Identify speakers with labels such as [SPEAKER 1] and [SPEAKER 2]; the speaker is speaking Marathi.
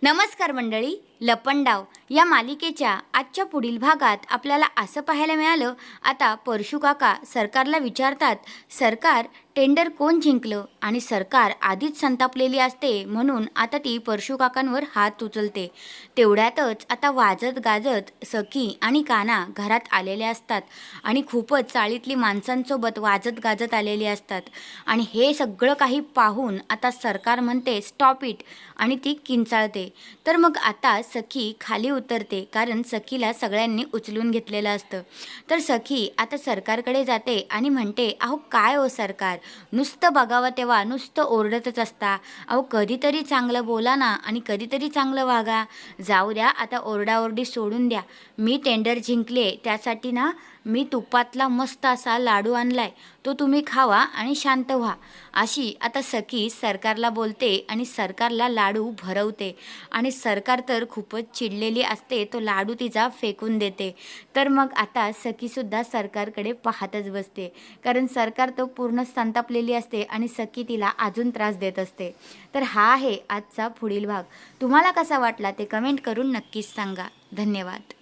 [SPEAKER 1] नमस्कार मंडळी, लपंडाव या मालिकेच्या आजच्या पुढील भागात आपल्याला असं पाहायला मिळालं. आता परशू काका सरकारला विचारतात, सरकार टेंडर कोण जिंकलं? आणि सरकार आधीच संतापलेली असते म्हणून आता ती परशू काकांवर हात उचलते. तेवढ्यातच आता वाजत गाजत सखी आणि काना घरात आलेले असतात आणि खूपच चाळीतली माणसांसोबत वाजत गाजत आलेली असतात. आणि हे सगळं काही पाहून आता सरकार म्हणते स्टॉप इट आणि ती किंचाळते. तर मग आता सखी खाली उतरते, कारण सखीला सगळ्यांनी उचलून घेतलेलं असतं. तर सखी आता सरकारकडे जाते आणि म्हणते, अहो काय हो सरकार, नुसतं बघावं तेव्हा नुसतं ओरडतच असता. अहो कधीतरी चांगलं बोला ना आणि कधीतरी चांगलं वागा. जाऊ द्या, आता ओरडाओरडी सोडून द्या. मी टेंडर जिंकले त्यासाठी ना मी तुपातला मस्त असा लाडू आणलाय, तो तुम्ही खावा आणि शांत व्हा. अशी आता सखी सरकारला बोलते आणि सरकारला लाडू भरवते. आणि सरकार तर खूपच चिडलेली असते, तो लाडू तिचा फेकून देते. तर मग आता सखीसुद्धा सरकारकडे पाहतच बसते, कारण सरकार तो पूर्ण संतापलेली असते आणि सखी तिला अजून त्रास देत असते. तर हा आहे आजचा पुढील भाग. तुम्हाला कसा वाटला ते कमेंट करून नक्कीच सांगा. धन्यवाद.